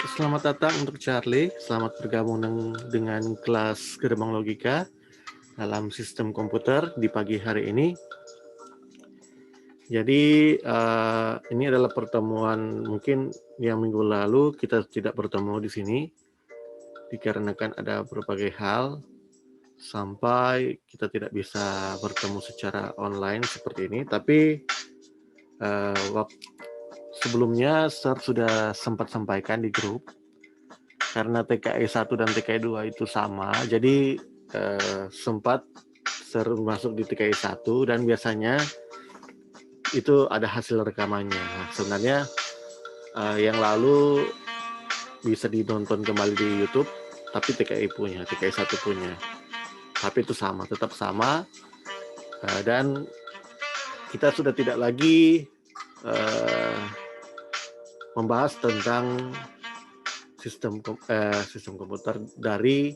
Selamat datang untuk Charlie. Selamat bergabung dengan kelas gerbang logika dalam sistem komputer di pagi hari ini. Jadi ini adalah pertemuan mungkin yang minggu lalu kita tidak bertemu di sini dikarenakan ada berbagai hal sampai kita tidak bisa bertemu secara online seperti ini. Tapi sebelumnya Sir sudah sempat sampaikan di grup karena TKI 1 dan TKI 2 itu sama, jadi sempat masuk di TKI 1 dan biasanya itu ada hasil rekamannya. Nah, sebenarnya yang lalu bisa ditonton kembali di YouTube, tapi TKI 1 punya. Tapi itu sama, tetap sama. Dan kita sudah tidak lagi membahas tentang sistem komputer dari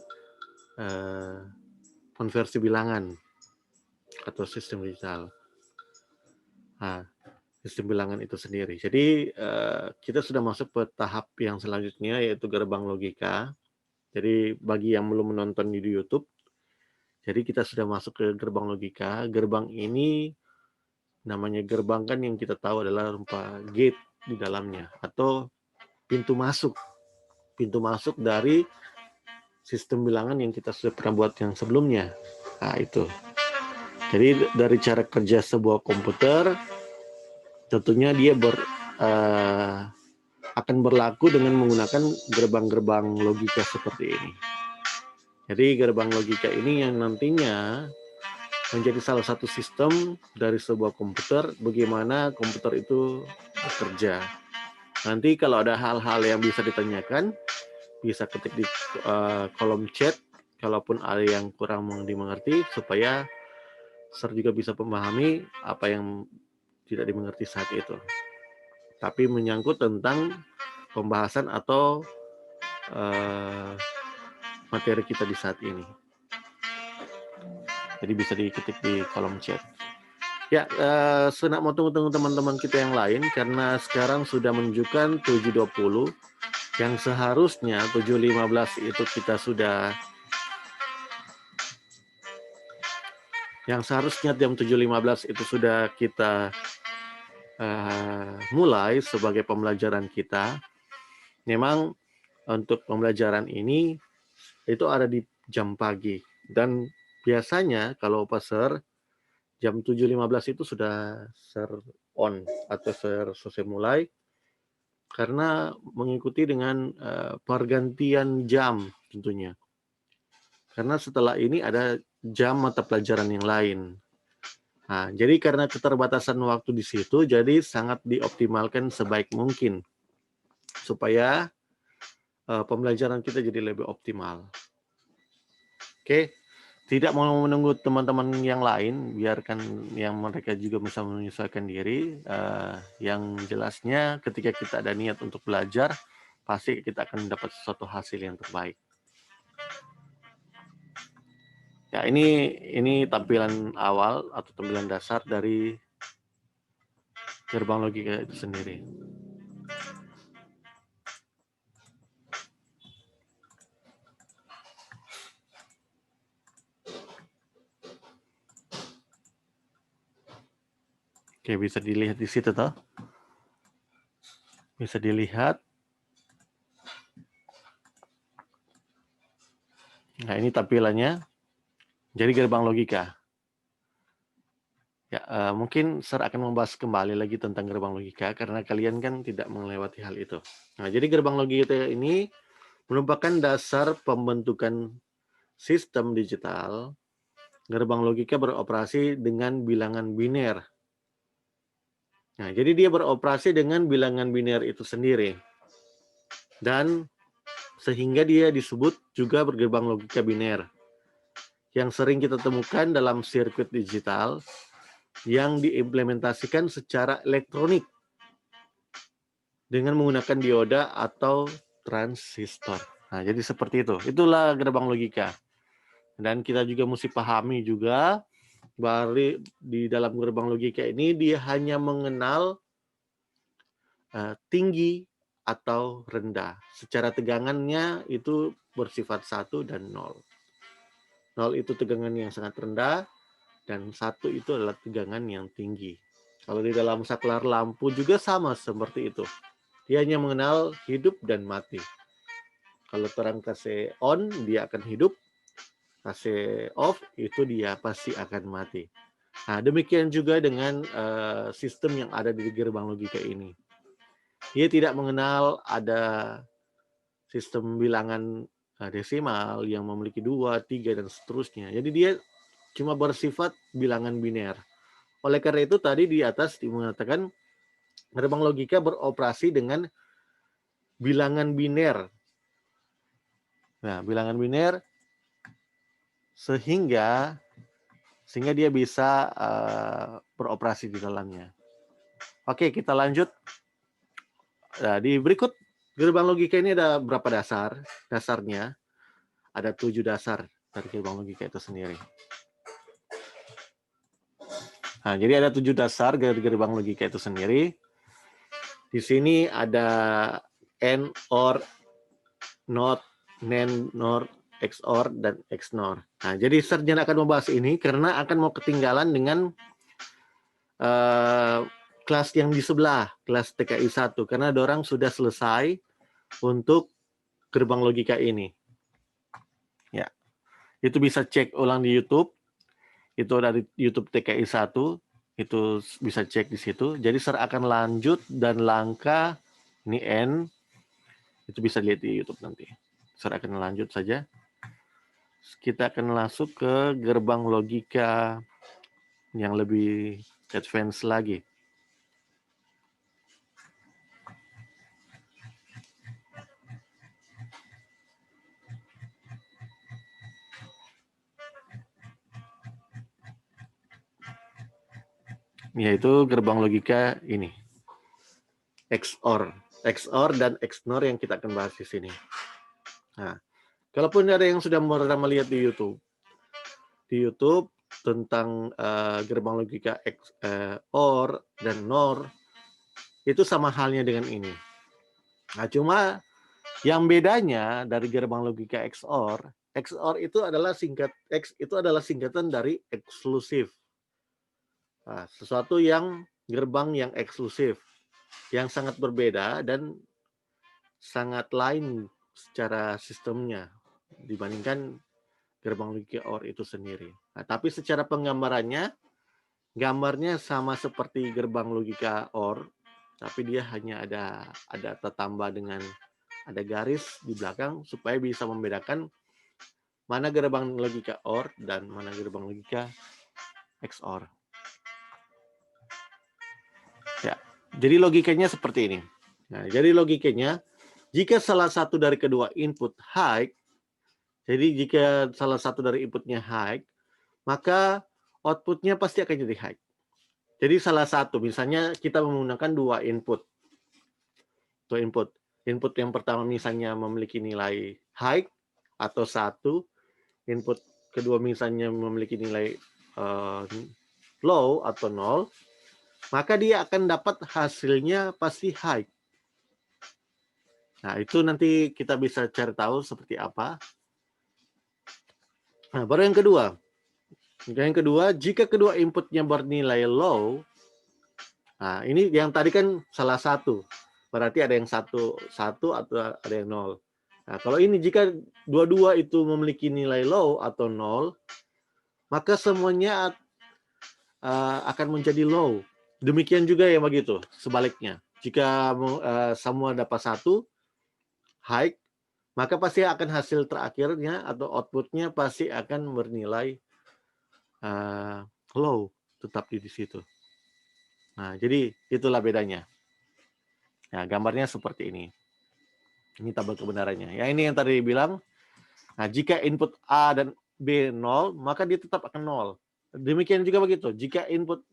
konversi bilangan atau sistem digital. Nah, sistem bilangan itu sendiri. Jadi kita sudah masuk ke tahap yang selanjutnya yaitu gerbang logika. Jadi bagi yang belum menonton di YouTube, jadi kita sudah masuk ke gerbang logika. Gerbang ini namanya gerbang kan yang kita tahu adalah rupa gate di dalamnya atau pintu masuk dari sistem bilangan yang kita sudah pernah buat yang sebelumnya. Nah, itu. Jadi dari cara kerja sebuah komputer, tentunya dia akan berlaku dengan menggunakan gerbang-gerbang logika seperti ini. Jadi gerbang logika ini yang nantinya menjadi salah satu sistem dari sebuah komputer, bagaimana komputer itu bekerja. Nanti kalau ada hal-hal yang bisa ditanyakan, bisa ketik di kolom chat, kalaupun ada yang kurang dimengerti, supaya Sir juga bisa memahami apa yang tidak dimengerti saat itu. Tapi menyangkut tentang pembahasan atau materi kita di saat ini. Jadi bisa diketik di kolom chat. Ya, Sunak mau tunggu teman-teman kita yang lain karena sekarang sudah menunjukkan 7.20 yang seharusnya 7.15 itu kita sudah jam 7.15 itu sudah kita mulai sebagai pembelajaran kita. Memang untuk pembelajaran ini itu ada di jam pagi dan biasanya kalau Sir jam 7.15 itu sudah Sir on atau Sir selesai mulai karena mengikuti dengan pergantian jam tentunya. Karena setelah ini ada jam mata pelajaran yang lain. Nah, jadi karena keterbatasan waktu di situ, jadi sangat dioptimalkan sebaik mungkin supaya pembelajaran kita jadi lebih optimal. Oke, tidak mau menunggu teman-teman yang lain, biarkan yang mereka juga bisa menyesuaikan diri. Yang jelasnya ketika kita ada niat untuk belajar, pasti kita akan dapat sesuatu hasil yang terbaik. Ya, ini tampilan awal atau tampilan dasar dari gerbang logika itu sendiri. Oke, bisa dilihat di situ toh. Bisa dilihat. Nah, ini tampilannya. Jadi gerbang logika. Ya, mungkin Sir akan membahas kembali lagi tentang gerbang logika karena kalian kan tidak melewati hal itu. Nah, jadi gerbang logika ini merupakan dasar pembentukan sistem digital. Gerbang logika beroperasi dengan bilangan biner. Nah, jadi dia beroperasi dengan bilangan biner itu sendiri. Dan sehingga dia disebut juga bergerbang logika biner. Yang sering kita temukan dalam sirkuit digital yang diimplementasikan secara elektronik dengan menggunakan dioda atau transistor. Nah, jadi seperti itu. Itulah gerbang logika. Dan kita juga mesti pahami juga bahwa di dalam gerbang logika ini dia hanya mengenal tinggi atau rendah. Secara tegangannya itu bersifat 1 dan 0. 0 itu tegangan yang sangat rendah, dan 1 itu adalah tegangan yang tinggi. Kalau di dalam saklar lampu juga sama seperti itu. Dia hanya mengenal hidup dan mati. Kalau terang kasih on, dia akan hidup. Kasih off, itu dia pasti akan mati. Nah, demikian juga dengan sistem yang ada di gerbang logika ini. Dia tidak mengenal ada sistem bilangan desimal yang memiliki 2, 3, dan seterusnya. Jadi dia cuma bersifat bilangan biner. Oleh karena itu tadi di atas mengatakan gerbang logika beroperasi dengan bilangan biner. Nah, bilangan biner sehingga dia bisa beroperasi di dalamnya. Oke, kita lanjut. Nah, di berikut gerbang logika ini ada berapa dasar? Dasarnya ada 7 dasar dari gerbang logika itu sendiri. Nah, jadi ada 7 dasar dari gerbang logika itu sendiri. Di sini ada AND, OR, NOT, NAND, NOR, XOR, dan XNOR. Nah, jadi sarjana akan membahas ini karena akan mau ketinggalan dengan kelas yang di sebelah, kelas TKI 1. Karena dorang sudah selesai untuk gerbang logika ini. Ya, itu bisa cek ulang di YouTube. Itu dari YouTube TKI 1. Itu bisa cek di situ. Jadi Sir akan lanjut dan langkah ini N. Itu bisa lihat di YouTube nanti. Sir akan lanjut saja. Kita akan masuk ke gerbang logika yang lebih advance lagi. Yaitu gerbang logika ini. XOR. XOR dan XNOR yang kita akan bahas di sini. Nah, kalaupun ada yang sudah pernah melihat di YouTube tentang gerbang logika OR dan NOR, itu sama halnya dengan ini. Nah, cuma yang bedanya dari gerbang logika XOR itu adalah X itu adalah singkatan dari eksklusif. Nah, sesuatu yang gerbang yang eksklusif, yang sangat berbeda dan sangat lain secara sistemnya dibandingkan gerbang logika OR itu sendiri. Nah, tapi secara penggambarannya, gambarnya sama seperti gerbang logika OR, tapi dia hanya ada tertambah dengan ada garis di belakang supaya bisa membedakan mana gerbang logika OR dan mana gerbang logika XOR. Ya, jadi logikanya seperti ini. Nah, jadi logikanya jika salah satu dari kedua input high, jadi jika salah satu dari inputnya high, maka outputnya pasti akan jadi high. Jadi salah satu, misalnya kita menggunakan 2 input. Input yang pertama misalnya memiliki nilai high atau 1, input kedua misalnya memiliki nilai low atau 0, maka dia akan dapat hasilnya pasti high. Nah, itu nanti kita bisa cari tahu seperti apa. Nah, baru yang kedua. Yang kedua, jika kedua inputnya bernilai low, nah ini yang tadi kan salah satu. Berarti ada yang satu atau ada yang 0. Nah, kalau ini jika dua-dua itu memiliki nilai low atau 0, maka semuanya akan menjadi low. Demikian juga yang begitu, sebaliknya. Jika semua dapat 1, high, maka pasti akan hasil terakhirnya atau outputnya pasti akan bernilai low, tetap di situ. Nah, jadi itulah bedanya. Nah, gambarnya seperti ini. Ini tabel kebenarannya. Ya, ini yang tadi dibilang. Nah, jika input A dan B 0, maka dia tetap akan 0. Demikian juga begitu. Jika input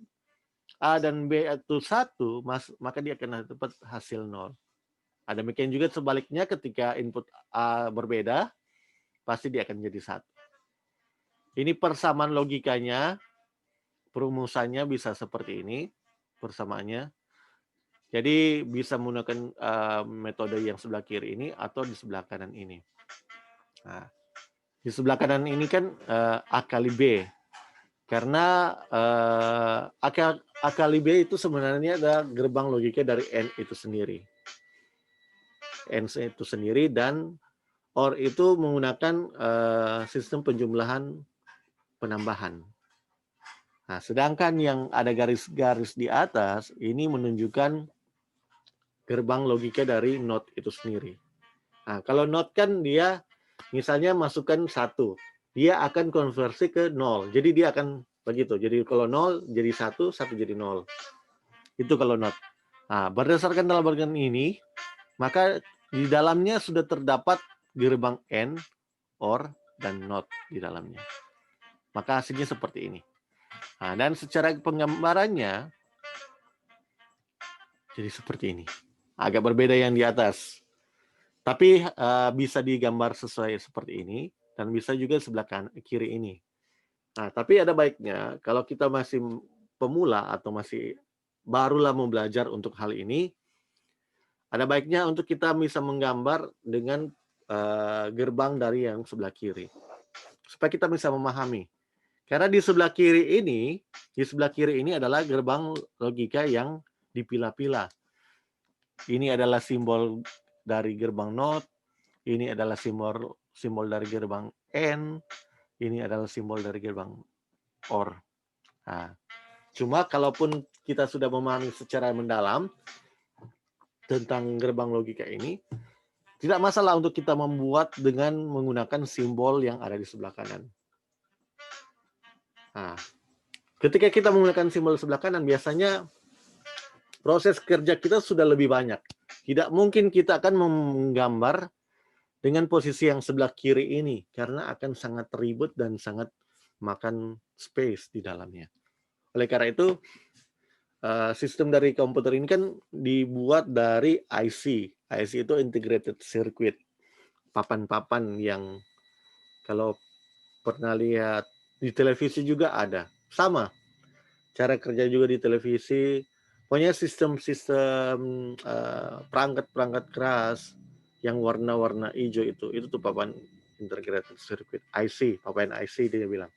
A dan B itu 1, maka dia akan dapat hasil 0. Nah, demikian juga sebaliknya ketika input A berbeda, pasti dia akan jadi 1. Ini persamaan logikanya, perumusannya bisa seperti ini, persamaannya. Jadi bisa menggunakan metode yang sebelah kiri ini atau di sebelah kanan ini. Nah, di sebelah kanan ini kan A kali B. Karena A kali B itu sebenarnya adalah gerbang logika dari N itu sendiri. N itu sendiri, dan OR itu menggunakan sistem penjumlahan penambahan. Nah, sedangkan yang ada garis-garis di atas ini menunjukkan gerbang logika dari NOT itu sendiri. Nah, kalau NOT kan dia misalnya masukkan 1, dia akan konversi ke 0. Jadi dia akan begitu. Jadi kalau 0 jadi 1, 1 jadi 0. Itu kalau NOT. Nah, berdasarkan dalam bagian ini, maka di dalamnya sudah terdapat gerbang N, OR, dan NOT di dalamnya. Maka hasilnya seperti ini. Nah, dan secara penggambarannya jadi seperti ini. Agak berbeda yang di atas. Tapi bisa digambar sesuai seperti ini, dan bisa juga sebelah kiri ini. Nah, tapi ada baiknya kalau kita masih pemula atau masih barulah mau belajar untuk hal ini, ada baiknya untuk kita bisa menggambar dengan gerbang dari yang sebelah kiri. Supaya kita bisa memahami. Karena di sebelah kiri ini adalah gerbang logika yang dipilah-pilah. Ini adalah simbol dari gerbang NOT, ini adalah simbol dari gerbang N, ini adalah simbol dari gerbang OR. Nah, cuma kalaupun kita sudah memahami secara mendalam tentang gerbang logika ini, tidak masalah untuk kita membuat dengan menggunakan simbol yang ada di sebelah kanan. Nah, ketika kita menggunakan simbol sebelah kanan, biasanya proses kerja kita sudah lebih banyak. Tidak mungkin kita akan menggambar dengan posisi yang sebelah kiri ini, karena akan sangat ribet dan sangat makan space di dalamnya. Oleh karena itu, sistem dari komputer ini kan dibuat dari IC. IC itu integrated circuit. Papan-papan yang kalau pernah lihat di televisi juga ada. Sama. Cara kerja juga di televisi. Pokoknya sistem-sistem perangkat-perangkat keras yang warna-warna hijau itu tuh papan integrated circuit, IC, papan IC dia bilang.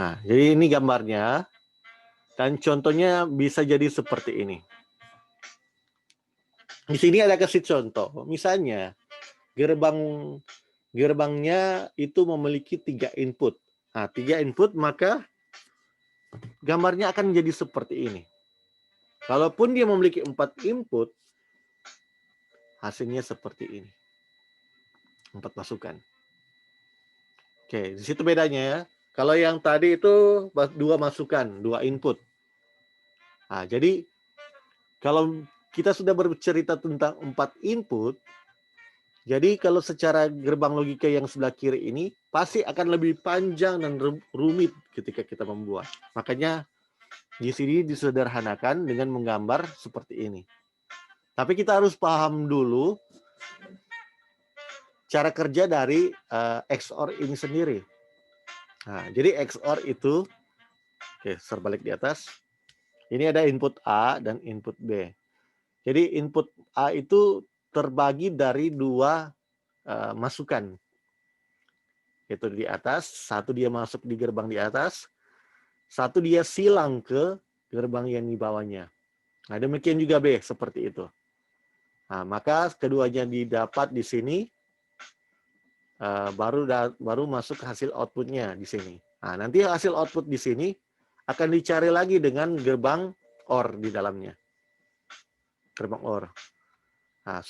Nah, jadi ini gambarnya, dan contohnya bisa jadi seperti ini. Di sini ada kasih contoh, misalnya gerbangnya itu memiliki 3 input. Nah, 3 input, maka gambarnya akan jadi seperti ini. Kalaupun dia memiliki 4 input, hasilnya seperti ini. 4 masukan. Oke, di situ bedanya ya. Kalau yang tadi itu 2 masukan, 2 input. Nah, jadi kalau kita sudah bercerita tentang 4 input, jadi kalau secara gerbang logika yang sebelah kiri ini pasti akan lebih panjang dan rumit ketika kita membuat. Makanya di sini disederhanakan dengan menggambar seperti ini. Tapi kita harus paham dulu cara kerja dari XOR ini sendiri. Nah, jadi XOR itu, oke, terbalik di atas. Ini ada input A dan input B. Jadi input A itu terbagi dari 2 masukan. Itu di atas, satu dia masuk di gerbang di atas, satu dia silang ke gerbang yang di bawahnya. Nah, demikian juga B, seperti itu. Nah, maka keduanya didapat di sini, baru masuk hasil outputnya di sini. Nah, nanti hasil output di sini akan dicari lagi dengan gerbang OR di dalamnya. Gerbang OR. Nah,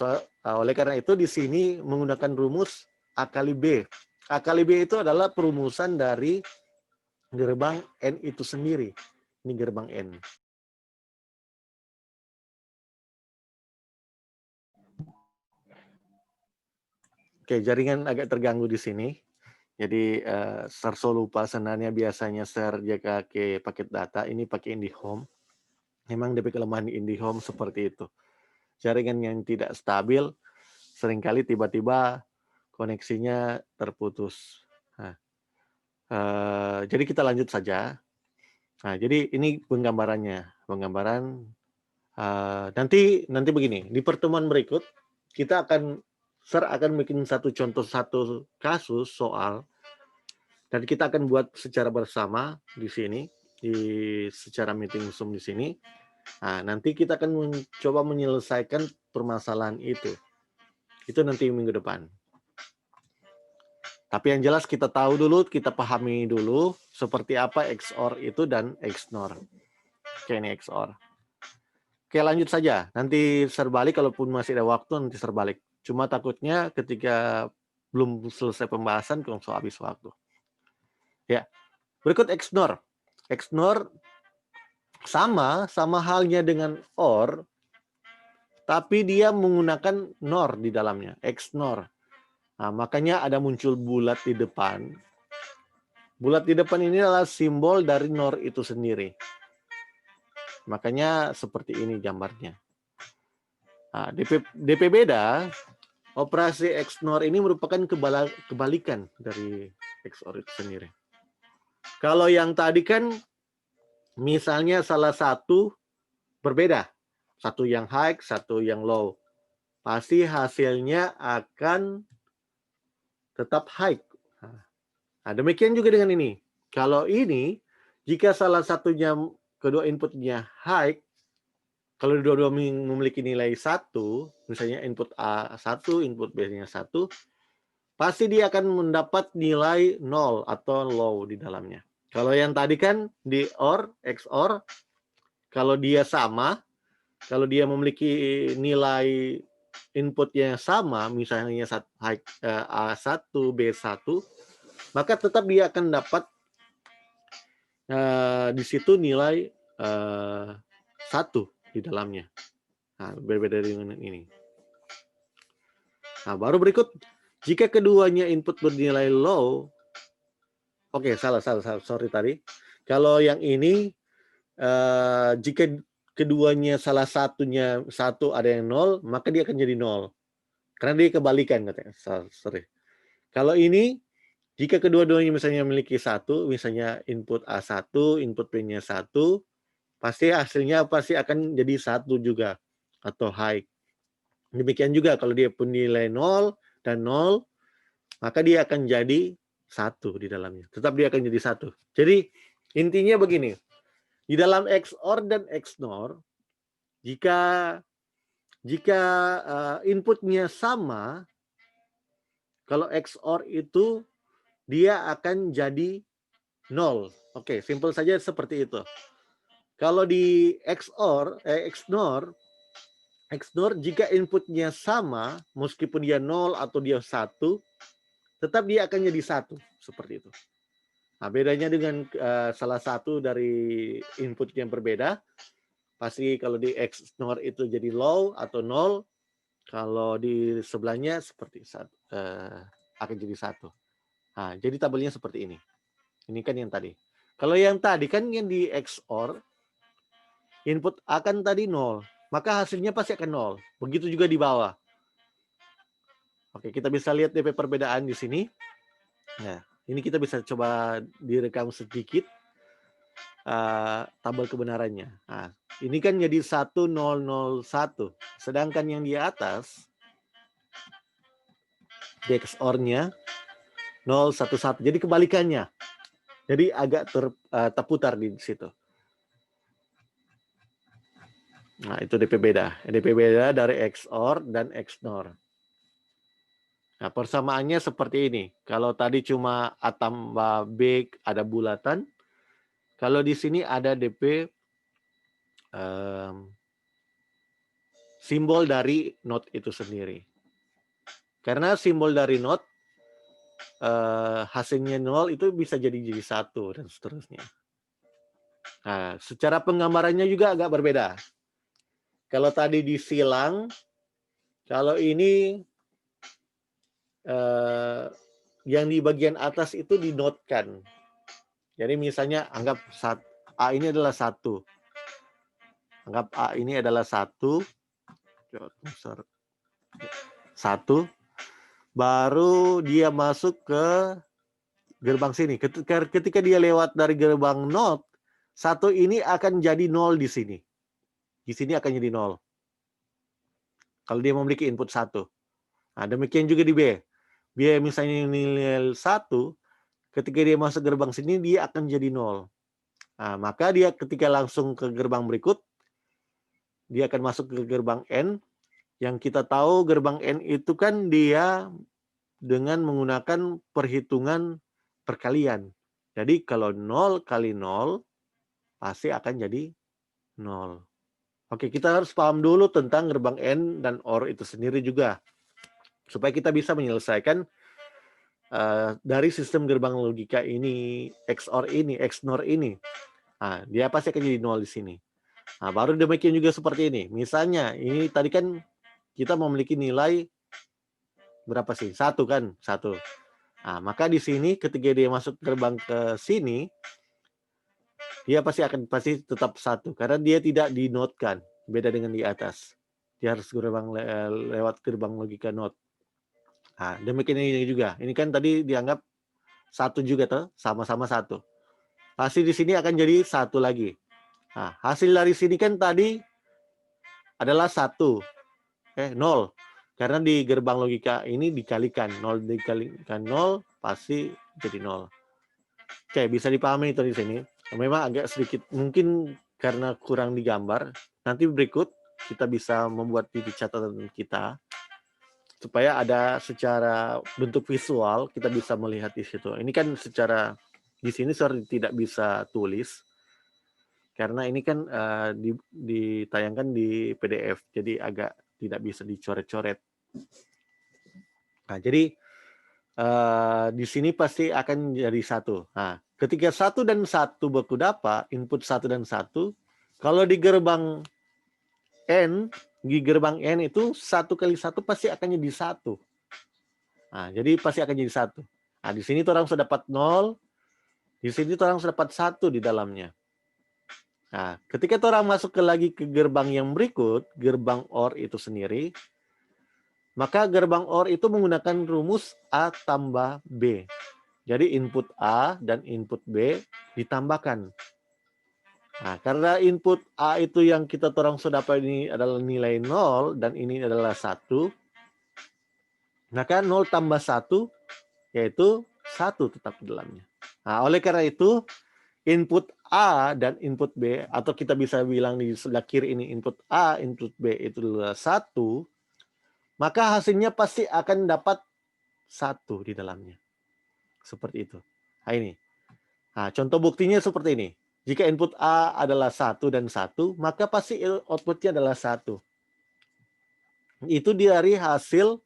oleh karena itu di sini menggunakan rumus A kali B. A kali B itu adalah perumusan dari gerbang N itu sendiri. Ini gerbang N. Oke, jaringan agak terganggu di sini. Jadi Sarso lupa sebenarnya biasanya share jika ke paket data, ini pakai IndiHome. Memang DP kelemahan IndiHome seperti itu. Jaringan yang tidak stabil, seringkali tiba-tiba koneksinya terputus. Nah, jadi kita lanjut saja. Nah, jadi ini penggambarannya. Penggambaran nanti begini, di pertemuan berikut kita akan bikin satu contoh satu kasus soal dan kita akan buat secara bersama di sini secara meeting Zoom di sini. Nah, nanti kita akan mencoba menyelesaikan permasalahan itu. Itu nanti minggu depan. Tapi yang jelas kita tahu dulu, kita pahami dulu seperti apa XOR itu dan XNOR. Oke, ini XOR. Oke, lanjut saja. Nanti serbalik, kalaupun masih ada waktu, nanti serbalik. Cuma takutnya ketika belum selesai pembahasan, langsung habis waktu. Ya, berikut XNOR. XNOR sama halnya dengan OR, tapi dia menggunakan NOR di dalamnya, XNOR. Nah, makanya ada muncul bulat di depan. Bulat di depan ini adalah simbol dari NOR itu sendiri. Makanya seperti ini gambarnya. Nah, DP beda, operasi XNOR ini merupakan kebalikan dari XOR itu sendiri. Kalau yang tadi kan misalnya salah satu berbeda. Satu yang high, satu yang low. Pasti hasilnya akan tetap high. Nah, demikian juga dengan ini. Kalau ini, jika salah satunya kedua inputnya high, kalau dua-dua memiliki nilai 1, misalnya input A 1, input B-nya 1, pasti dia akan mendapat nilai 0 atau low di dalamnya. Kalau yang tadi kan di OR, XOR, kalau dia sama, kalau dia memiliki nilai inputnya sama, misalnya A1, B1, maka tetap dia akan dapat di situ nilai 1 di dalamnya. Nah, berbeda dengan ini. Nah, baru berikut, jika keduanya input bernilai low, oke, salah, sorry tadi. Kalau yang ini, jika keduanya salah satunya 1 ada yang 0, maka dia akan jadi 0. Karena dia kebalikan katanya. Sorry. Kalau ini, jika kedua-duanya misalnya memiliki 1, misalnya input A1, input B-nya 1, pasti hasilnya pasti akan jadi 1 juga atau high. Demikian juga kalau dia pun nilai 0 dan 0, maka dia akan jadi 1 di dalamnya. Tetap dia akan jadi 1. Jadi intinya begini, di dalam XOR dan XNOR, jika inputnya sama, kalau XOR itu dia akan jadi 0. Oke, simpel saja seperti itu. Kalau di XNOR, jika inputnya sama, meskipun dia 0 atau dia 1, tetap dia akan jadi 1. Seperti itu. Nah, bedanya dengan salah satu dari input yang berbeda, pasti kalau di XNOR itu jadi low atau 0, kalau di sebelahnya seperti akan jadi 1. Nah, jadi tabelnya seperti ini. Ini kan yang tadi. Kalau yang tadi kan yang di XOR, input akan tadi 0. Maka hasilnya pasti akan 0. Begitu juga di bawah. Oke, kita bisa lihat DP perbedaan di sini. Nah, ini kita bisa coba direkam sedikit tabel kebenarannya. Nah, ini kan jadi 1001. Sedangkan yang di atas, di XOR-nya 011. Jadi kebalikannya. Jadi agak terputar di situ. Nah, itu DP beda. DP beda dari XOR dan XNOR. Nah, persamaannya seperti ini. Kalau tadi cuma A tambah B ada bulatan, kalau di sini ada DP simbol dari not itu sendiri. Karena simbol dari not hasilnya 0 itu bisa jadi 1 dan seterusnya. Nah, secara penggambarannya juga agak berbeda. Kalau tadi disilang, kalau ini yang di bagian atas itu dinotkan. Jadi misalnya anggap A ini adalah 1. Anggap A ini adalah 1. 1. Baru dia masuk ke gerbang sini. Ketika dia lewat dari gerbang not, 1 ini akan jadi 0 di sini. Di sini akan jadi 0. Kalau dia memiliki input 1. Nah, demikian juga di B. B misalnya nilai 1, ketika dia masuk gerbang sini, dia akan jadi 0. Nah, maka dia ketika langsung ke gerbang berikut, dia akan masuk ke gerbang N. Yang kita tahu gerbang N itu kan dia dengan menggunakan perhitungan perkalian. Jadi kalau 0 kali 0, pasti akan jadi 0. Oke, kita harus paham dulu tentang gerbang N dan OR itu sendiri juga. Supaya kita bisa menyelesaikan dari sistem gerbang logika ini, XOR ini, XNOR ini. Nah, dia pasti akan jadi 0 di sini. Nah, baru demikian juga seperti ini. Misalnya, ini tadi kan kita memiliki nilai berapa sih? 1 kan? 1. Nah, maka di sini ketika dia masuk gerbang ke sini, dia pasti tetap 1 karena dia tidak dinotkan, beda dengan di atas. Dia harus lewat gerbang logika not. Nah, demikian ini juga. Ini kan tadi dianggap 1 juga tuh, sama-sama 1. Pasti di sini akan jadi 1 lagi. Nah, hasil dari sini kan tadi adalah 1. 0. Karena di gerbang logika ini dikalikan. 0 dikalikan 0 pasti jadi 0. Oke, bisa dipahami itu di sini. Memang agak sedikit, mungkin karena kurang digambar. Nanti berikut kita bisa membuat di catatan kita. Supaya ada secara bentuk visual, kita bisa melihat di situ. Ini kan secara, di sini tidak bisa tulis. Karena ini kan ditayangkan di PDF, jadi agak tidak bisa dicoret-coret. Nah, jadi di sini pasti akan jadi 1. Nah, ketika 1 dan 1 berkudapat, input 1 dan 1, kalau di gerbang N itu 1 kali 1 pasti akan jadi 1. Nah, jadi pasti akan jadi 1. Nah, di sini orang sudah dapat 0, di sini orang sudah dapat 1 di dalamnya. Nah, ketika orang masuk lagi ke gerbang yang berikut, gerbang OR itu sendiri, maka gerbang OR itu menggunakan rumus A tambah B. Jadi input A dan input B ditambahkan. Nah, karena input A itu yang kita orang sudah dapat ini adalah nilai 0 dan ini adalah 1, maka 0 tambah 1 yaitu 1 tetap di dalamnya. Nah, oleh karena itu, input A dan input B, atau kita bisa bilang di sebelah kiri ini input A, input B itu adalah 1, maka hasilnya pasti akan dapat 1 di dalamnya. Seperti itu. Nah, ini. Nah, contoh buktinya seperti ini. Jika input A adalah 1 dan 1, maka pasti outputnya adalah 1. Itu dari hasil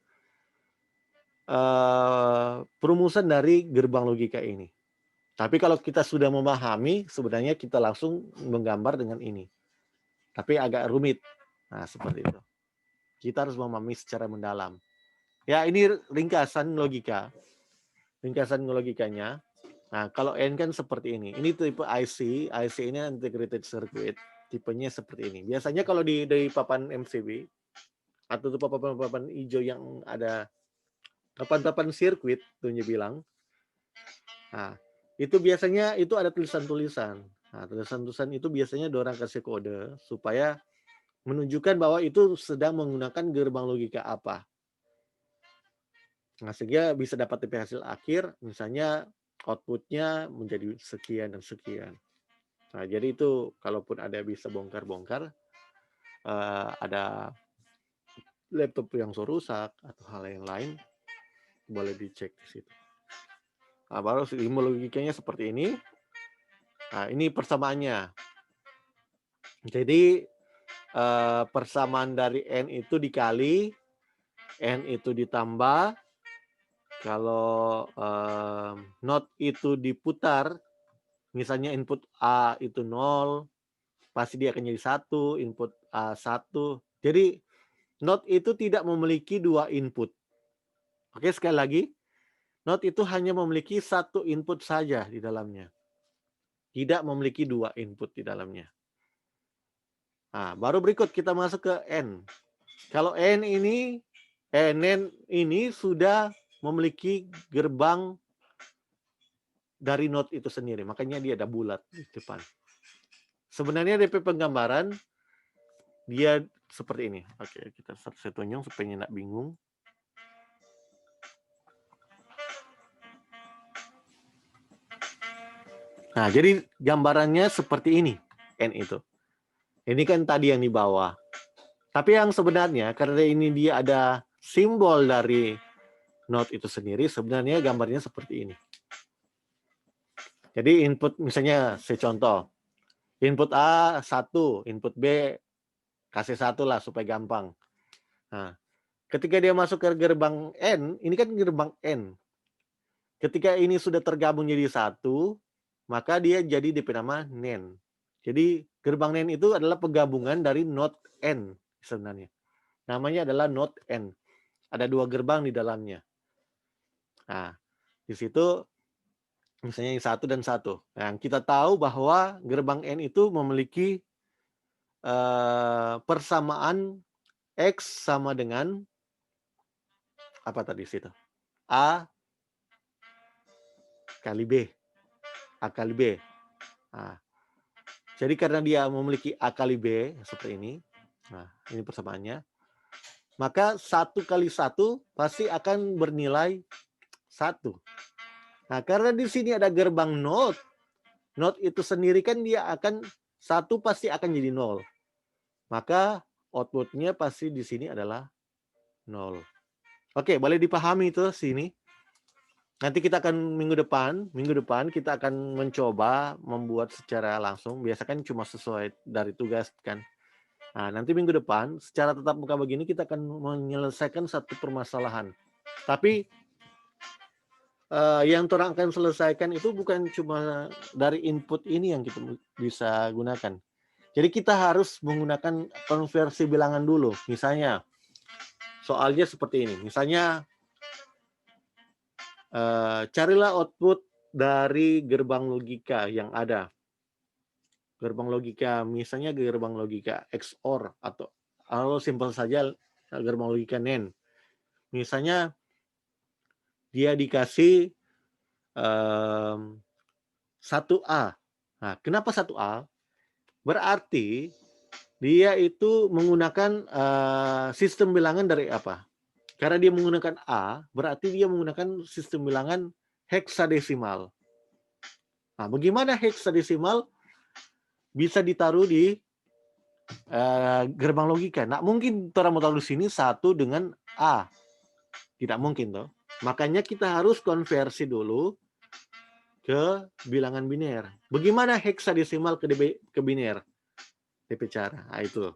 perumusan dari gerbang logika ini. Tapi kalau kita sudah memahami, sebenarnya kita langsung menggambar dengan ini. Tapi agak rumit. Nah, seperti itu. Kita harus memahami secara mendalam. Ya, ini ringkasan logika. Ringkasan logikanya. Nah, kalau N kan seperti ini. Ini tipe IC. IC ini integrated circuit. Tipenya seperti ini. Biasanya kalau dari papan MCB, atau papan-papan hijau yang ada papan-papan sirkuit, Tunya bilang. Nah, itu biasanya itu ada tulisan-tulisan. Nah, tulisan-tulisan itu biasanya orang kasih kode supaya menunjukkan bahwa itu sedang menggunakan gerbang logika apa. Nah, sehingga bisa dapat TP hasil akhir, misalnya outputnya menjadi sekian dan sekian. Nah, jadi itu kalaupun ada bisa bongkar-bongkar, ada laptop yang rusak atau hal yang lain, boleh dicek di situ. Nah, baru ilmu logikanya seperti ini. Nah, ini persamaannya. Jadi persamaan dari N itu dikali, N itu ditambah, kalau not itu diputar, misalnya input A itu 0, pasti dia akan jadi 1, input A 1. Jadi not itu tidak memiliki 2 input. Oke, sekali lagi, not itu hanya memiliki 1 input saja di dalamnya. Tidak memiliki 2 input di dalamnya. Nah, baru berikut kita masuk ke N. Kalau N ini sudah memiliki gerbang dari not itu sendiri. Makanya dia ada bulat di depan. sebenarnya DP penggambaran dia seperti ini. Oke, saya tunjuk supaya nggak bingung. Nah, jadi gambarannya seperti ini, N itu. Ini kan tadi yang di bawah. Tapi yang sebenarnya, karena ini dia ada simbol dari node itu sendiri, sebenarnya gambarnya seperti ini. Jadi input, misalnya saya contoh, input A 1, input B kasih 1 lah supaya gampang. Nah, ketika dia masuk ke gerbang N, ini kan gerbang N. Ketika ini sudah tergabung jadi 1, maka dia jadi DP nama NAND. Jadi gerbang NAND itu adalah penggabungan dari node N sebenarnya. Namanya adalah node N. Ada 2 gerbang di dalamnya. Nah, di situ misalnya yang 1 dan 1. Yang kita tahu bahwa gerbang N itu memiliki persamaan X sama dengan apa tadi situ? A kali B. A kali B. Nah, jadi karena dia memiliki A kali B seperti ini, nah ini persamaannya, maka 1 kali 1 pasti akan bernilai 1. Nah, karena di sini ada gerbang node, node itu sendiri kan dia akan 1 pasti akan jadi 0. Maka outputnya pasti di sini adalah 0. Oke, boleh dipahami itu sini. Nanti kita akan minggu depan kita akan mencoba membuat secara langsung. Biasakan cuma sesuai dari tugas kan. Nah, nanti minggu depan secara tatap muka begini kita akan menyelesaikan satu permasalahan. Tapi yang orang akan selesaikan itu bukan cuma dari input ini yang kita bisa gunakan. Jadi kita harus menggunakan konversi bilangan dulu. Misalnya soalnya seperti ini. Misalnya carilah output dari gerbang logika yang ada. Gerbang logika, misalnya gerbang logika XOR atau simpel saja gerbang logika NAND. Misalnya dia dikasih 1A. Nah, kenapa 1A? Berarti dia itu menggunakan sistem bilangan dari apa? Karena dia menggunakan A, berarti dia menggunakan sistem bilangan heksadesimal. Nah, bagaimana heksadesimal bisa ditaruh di gerbang logika? Nah, mungkin kita mau taruh di sini 1 dengan A. Tidak mungkin, toh. Makanya kita harus konversi dulu ke bilangan biner. Bagaimana heksadesimal ke biner? DP cara. Nah, itu.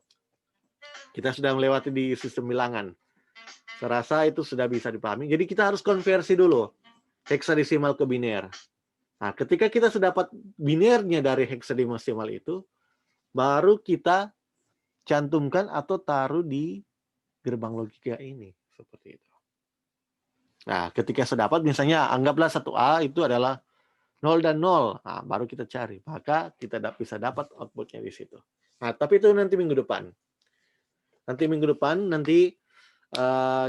Kita sudah melewati di sistem bilangan. Saya rasa itu sudah bisa dipahami. Jadi kita harus konversi dulu heksadesimal ke biner. Nah, ketika kita sudah dapat binernya dari heksadesimal itu, baru kita cantumkan atau taruh di gerbang logika ini. Seperti itu. Nah, ketika sudah dapat, misalnya anggaplah 1A itu adalah 0 dan 0. Nah, baru kita cari. Maka kita bisa dapat outputnya di situ. Nah, tapi itu nanti minggu depan. Nanti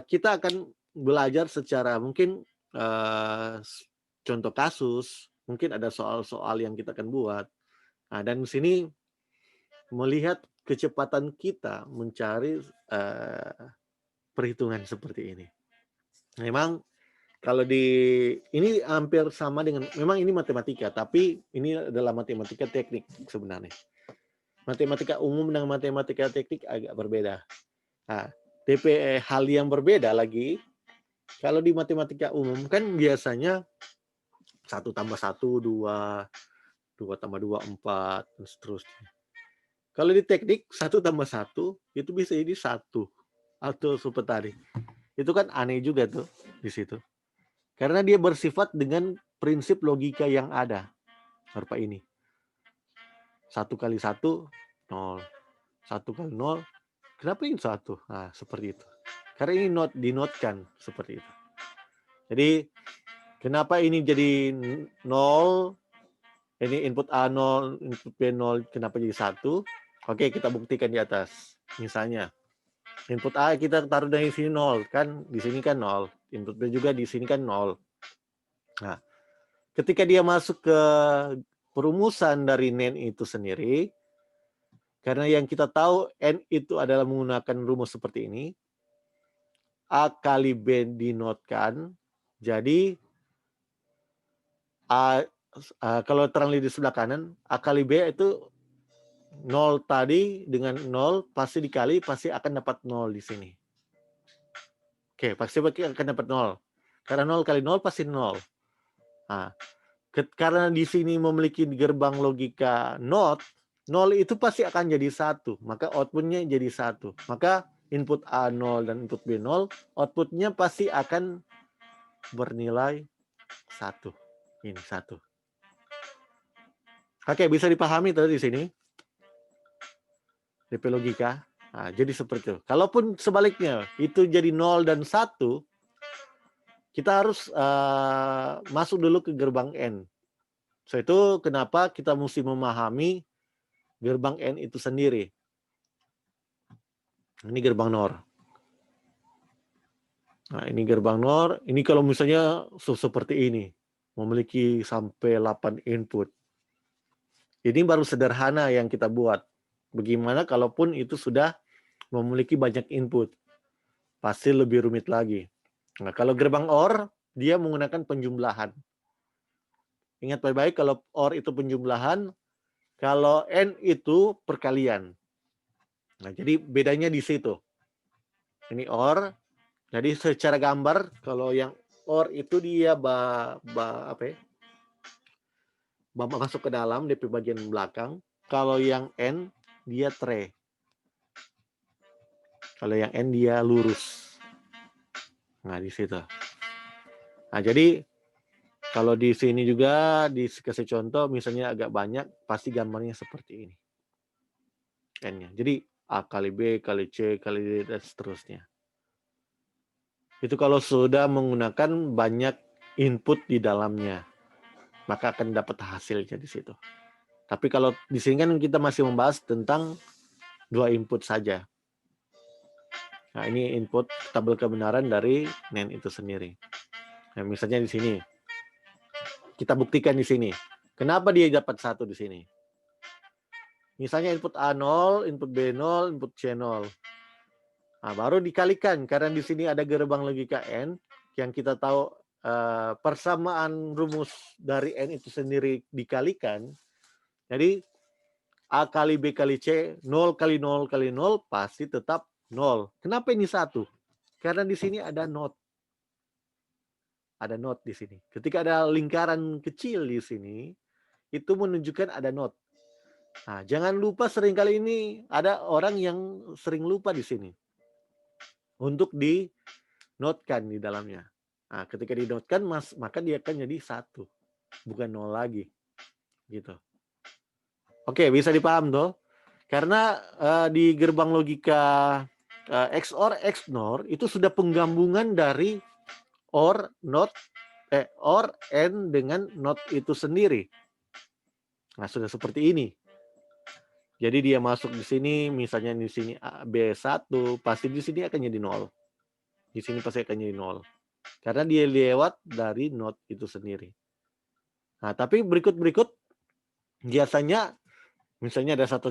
kita akan belajar secara mungkin contoh kasus, mungkin ada soal-soal yang kita akan buat. Nah, dan di sini melihat kecepatan kita mencari perhitungan seperti ini. Memang kalau ini hampir sama dengan, memang ini matematika, tapi ini adalah matematika teknik sebenarnya. Matematika umum dengan matematika teknik agak berbeda. Nah, hal yang berbeda lagi, kalau di matematika umum kan biasanya 1 tambah 1, 2, 2 tambah 2, 4, dan seterusnya. Kalau di teknik, 1 tambah 1, itu bisa jadi 1. Atau seperti tadi. Itu kan aneh juga tuh di situ. Karena dia bersifat dengan prinsip logika yang ada. Seperti ini. 1 kali 1, 0. 1 kali 0, kenapa ini 1? Nah, seperti itu. Karena ini dinotkan seperti itu. Jadi, kenapa ini jadi 0? Ini input A 0, input B 0, kenapa jadi 1? Oke, kita buktikan di atas. Misalnya, input A kita taruh dari sini 0, kan di sini kan 0. Input B juga di sini kan 0. Nah, ketika dia masuk ke perumusan dari NAND itu sendiri, Karena yang kita tahu N itu adalah menggunakan rumus seperti ini. A kali B dinotkan. Jadi kalau terang di sebelah kanan, A kali B itu 0 tadi dengan 0 pasti dikali, pasti akan dapat 0 di sini. Oke, pasti akan dapat 0. Karena 0 kali 0 pasti 0. Nah, karena di sini memiliki gerbang logika NOT, 0 itu pasti akan jadi 1. Maka outputnya jadi 1. Maka input A 0 dan input B 0, outputnya pasti akan bernilai 1. Ini 1. Oke, bisa dipahami tuh di sini. DP logika. Nah, jadi seperti itu. Kalaupun sebaliknya, itu jadi 0 dan 1, kita harus masuk dulu ke gerbang N. So, itu kenapa kita mesti memahami gerbang N itu sendiri. Ini gerbang NOR. Nah, ini gerbang NOR. Ini kalau misalnya seperti ini. Memiliki sampai 8 input. Ini baru sederhana yang kita buat. Bagaimana kalaupun itu sudah memiliki banyak input. Pasti lebih rumit lagi. Nah, kalau gerbang OR, dia menggunakan penjumlahan. Ingat baik-baik, kalau OR itu penjumlahan, kalau N itu perkalian. Nah, jadi bedanya di situ. Ini OR. Jadi secara gambar, kalau yang OR itu dia masuk ke dalam DP bagian belakang. Kalau yang N, dia tray. Kalau yang N, dia lurus. Nah, di situ. Nah, jadi kalau di sini juga dikasih contoh, misalnya agak banyak, pasti gambarnya seperti ini. N-nya. Jadi A kali B, kali C, kali D, dan seterusnya. Itu kalau sudah menggunakan banyak input di dalamnya, maka akan dapat hasilnya di situ. Tapi kalau di sini kan kita masih membahas tentang 2 input saja. Nah, ini input tabel kebenaran dari NAND itu sendiri. Nah, misalnya di sini. Kita buktikan di sini. Kenapa dia dapat 1 di sini? Misalnya input A 0, input B 0, input C 0. Nah, baru dikalikan karena di sini ada gerbang logika N yang kita tahu persamaan rumus dari N itu sendiri dikalikan. Jadi A kali B kali C, 0 kali 0 kali 0 pasti tetap 0. Kenapa ini 1? Karena di sini ada not. Ada not di sini. Ketika ada lingkaran kecil di sini, itu menunjukkan ada not. Nah, jangan lupa seringkali ini ada orang yang sering lupa di sini untuk di-note-kan di dalamnya. Nah, ketika di-note-kan, maka dia akan jadi 1, bukan 0 lagi. Gitu. Oke, bisa dipaham toh? Karena di gerbang logika XOR, XNOR itu sudah penggabungan dari OR, NOT, OR, AND dengan NOT itu sendiri. Nah, sudah seperti ini. Jadi dia masuk di sini, misalnya di sini B1, pasti di sini akan jadi 0. Di sini pasti akan jadi 0. Karena dia lewat dari NOT itu sendiri. Nah, tapi berikut-berikut biasanya, misalnya ada satu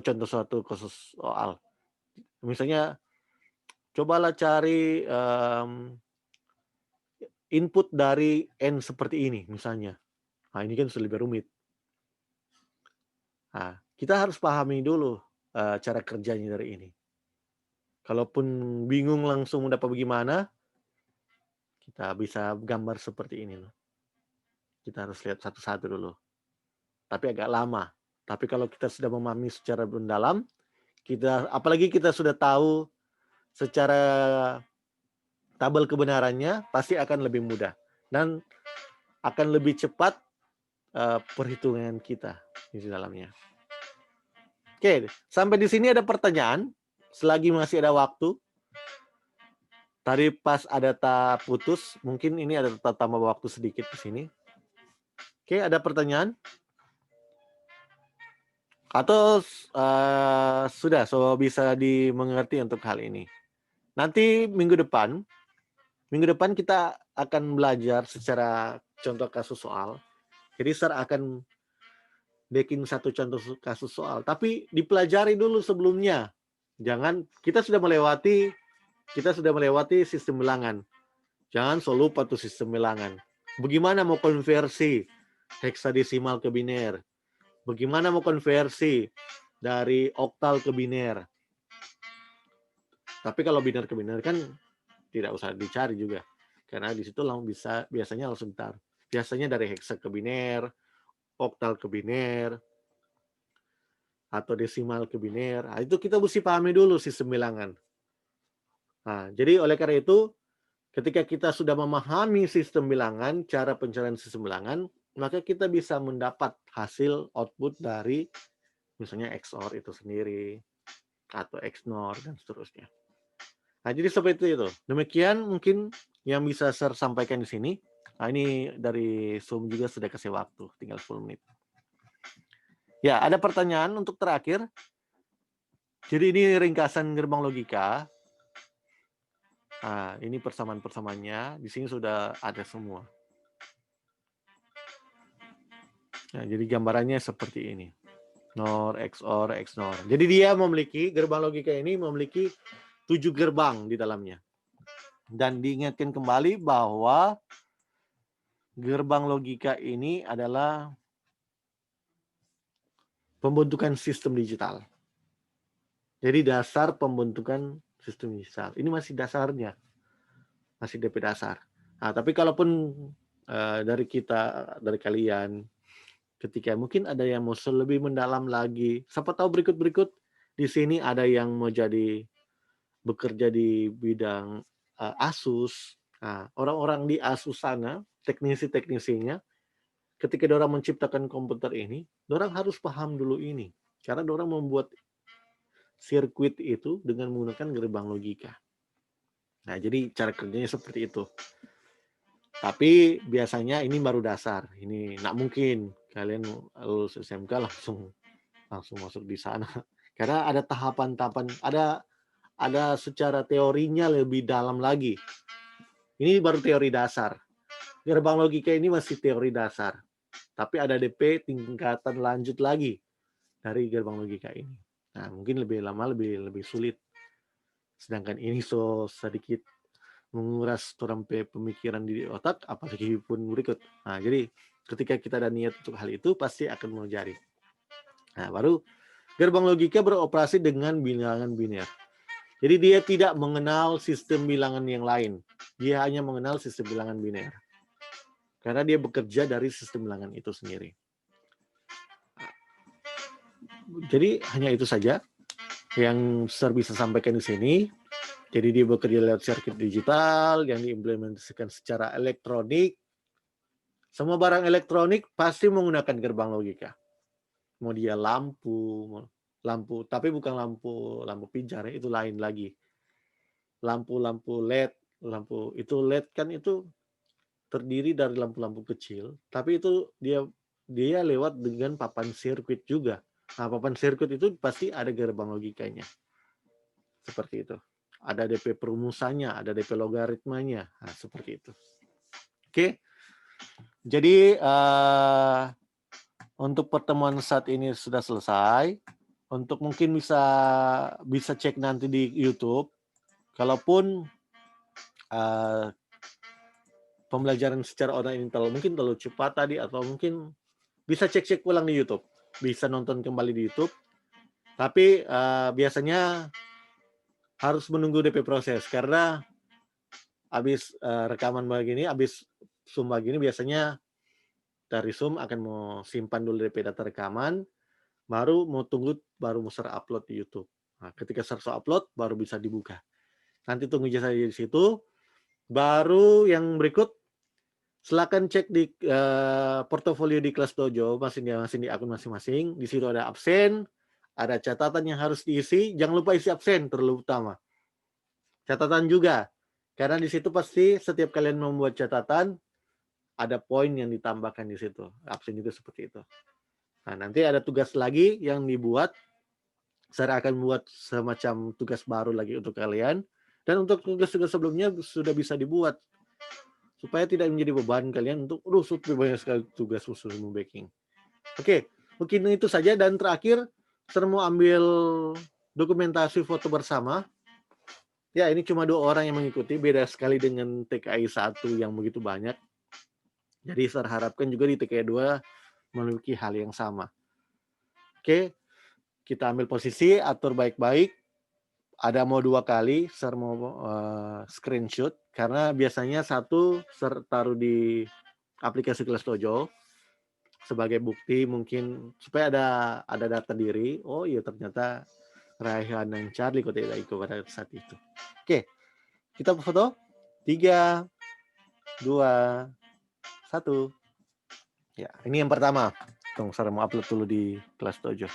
khusus soal. Misalnya, cobalah cari input dari N seperti ini, misalnya. Nah, ini kan sudah lebih rumit. Nah, kita harus pahami dulu cara kerjanya dari ini. Kalaupun bingung langsung dapat bagaimana, kita bisa gambar seperti ini loh. Kita harus lihat satu-satu dulu. Tapi agak lama. Tapi kalau kita sudah memahami secara mendalam, apalagi kita sudah tahu secara tabel kebenarannya, pasti akan lebih mudah. Dan akan lebih cepat perhitungan kita di dalamnya. Oke, sampai di sini ada pertanyaan. Selagi masih ada waktu. Tadi pas ada putus, mungkin ini ada tambah waktu sedikit di sini. Oke, ada pertanyaan? Atau sudah bisa dimengerti untuk hal ini? Nanti minggu depan kita akan belajar secara contoh kasus soal. Jadi Sir akan backing satu contoh kasus soal, tapi dipelajari dulu sebelumnya. Jangan kita sudah melewati sistem bilangan. Jangan so lupa tuh sistem bilangan. Bagaimana mau konversi heksadesimal ke biner? Bagaimana mau konversi dari oktal ke biner? Tapi kalau biner ke biner kan tidak usah dicari juga. Karena di situ biasanya langsung ditaruh. Biasanya dari heksa ke biner, oktal ke biner, atau desimal ke biner. Nah, itu kita mesti pahami dulu sistem bilangan. Nah, jadi oleh karena itu, ketika kita sudah memahami sistem bilangan, cara pencarian sistem bilangan, maka kita bisa mendapat hasil output dari misalnya XOR itu sendiri, atau XNOR, dan seterusnya. Nah, jadi seperti itu. Demikian mungkin yang bisa saya sampaikan di sini. Nah, ini dari Zoom juga sudah kasih waktu, tinggal 10 menit. Ya, ada pertanyaan untuk terakhir. Jadi ini ringkasan gerbang logika. Nah, ini persamaan-persamaannya. Di sini sudah ada semua. Nah, jadi gambarannya seperti ini. NOR, XOR, XNOR. Jadi dia gerbang logika ini memiliki 7 gerbang di dalamnya. Dan diingatkan kembali bahwa gerbang logika ini adalah pembentukan sistem digital. Jadi dasar pembentukan sistem digital. Ini masih dasarnya. Masih DP dasar. Nah, tapi kalaupun dari kalian, ketika mungkin ada yang mau lebih mendalam lagi, siapa tahu berikut-berikut di sini ada yang mau bekerja di bidang Asus. Nah, orang-orang di Asus sana, teknisi-teknisinya, ketika orang menciptakan komputer ini, orang harus paham dulu ini. Karena orang membuat sirkuit itu dengan menggunakan gerbang logika. Nah, jadi cara kerjanya seperti itu. Tapi biasanya ini baru dasar. Ini nggak mungkin kalian lulus SMK langsung masuk di sana. Karena ada tahapan-tahapan, ada secara teorinya lebih dalam lagi. Ini baru teori dasar. Gerbang logika ini masih teori dasar. Tapi ada DP tingkatan lanjut lagi dari gerbang logika ini. Nah, mungkin lebih lama, lebih sulit. Sedangkan ini sedikit menguras turampe pemikiran di otak, apalagi pun berikut. Nah, jadi ketika kita ada niat untuk hal itu, pasti akan menjadi. Nah, baru gerbang logika beroperasi dengan bilangan biner. Jadi dia tidak mengenal sistem bilangan yang lain. Dia hanya mengenal sistem bilangan biner. Karena dia bekerja dari sistem bilangan itu sendiri. Jadi hanya itu saja yang saya bisa sampaikan di sini. Jadi dia bekerja lewat sirkuit digital yang diimplementasikan secara elektronik. Semua barang elektronik pasti menggunakan gerbang logika. Mau dia lampu, tapi bukan lampu pijar, itu lain lagi. Lampu LED, itu LED kan itu terdiri dari lampu-lampu kecil, tapi itu dia lewat dengan papan sirkuit juga. Nah, papan sirkuit itu pasti ada gerbang logikanya. Seperti itu. Ada DP perumusannya, ada DP logaritmanya. Nah, seperti itu. Oke. Jadi untuk pertemuan saat ini sudah selesai. Untuk mungkin bisa cek nanti di YouTube. Kalaupun pembelajaran secara online ini mungkin terlalu cepat tadi, atau mungkin bisa cek-cek ulang di YouTube. Bisa nonton kembali di YouTube. Tapi biasanya harus menunggu DP proses, karena habis rekaman begini, habis Zoom begini, biasanya dari Zoom akan mau simpan dulu DP data rekaman, baru mau upload di YouTube. Nah, ketika upload, baru bisa dibuka. Nanti tunggu saja di situ. Baru yang berikut, silakan cek di portofolio di Kelas Dojo, masing di akun masing-masing. Di situ ada absen, ada catatan yang harus diisi. Jangan lupa isi absen, terlalu utama. Catatan juga, karena di situ pasti setiap kalian membuat catatan, ada poin yang ditambahkan di situ. Absen juga seperti itu. Nah, nanti ada tugas lagi yang dibuat. Saya akan buat semacam tugas baru lagi untuk kalian. Dan untuk tugas-tugas sebelumnya sudah bisa dibuat. Supaya tidak menjadi beban kalian untuk, sudah banyak sekali tugas khusus membacking. Oke, Mungkin itu saja, dan terakhir, saya mau ambil dokumentasi foto bersama. Ya, ini cuma 2 orang yang mengikuti, beda sekali dengan TKI 1 yang begitu banyak. Jadi saya harapkan juga di TKI 2 memiliki hal yang sama. Oke, kita ambil posisi, atur baik-baik. Ada mau 2 kali, saya mau screenshot, karena biasanya satu saya taruh di aplikasi Kelas Dojo sebagai bukti, mungkin supaya ada data diri. Oh iya, ternyata Raihan dan Charlie kok tidak ikut pada saat itu. Oke, kita foto. 3, 2, 1. Ya, ini yang pertama. Tunggu, saya mau upload dulu di Kelas Dojo.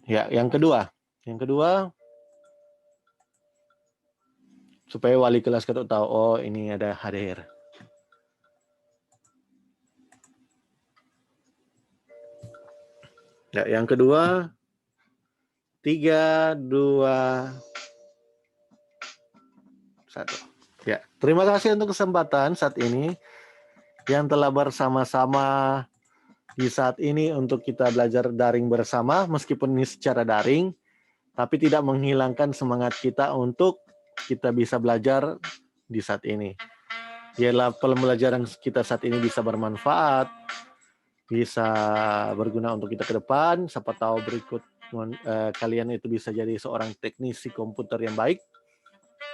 Ya, yang kedua. Yang kedua, supaya wali kelas kita tahu, oh ini ada hadir. Ya, yang kedua, 3, 2, 1. Ya, terima kasih untuk kesempatan saat ini yang telah bersama-sama di saat ini untuk kita belajar daring bersama, meskipun ini secara daring, tapi tidak menghilangkan semangat kita untuk kita bisa belajar di saat ini. Biarlah pembelajaran kita saat ini bisa bermanfaat, bisa berguna untuk kita ke depan. Siapa tahu berikut kalian itu bisa jadi seorang teknisi komputer yang baik.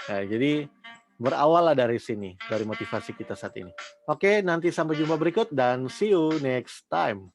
Jadi berawal dari sini, dari motivasi kita saat ini. Oke, nanti sampai jumpa berikut dan see you next time.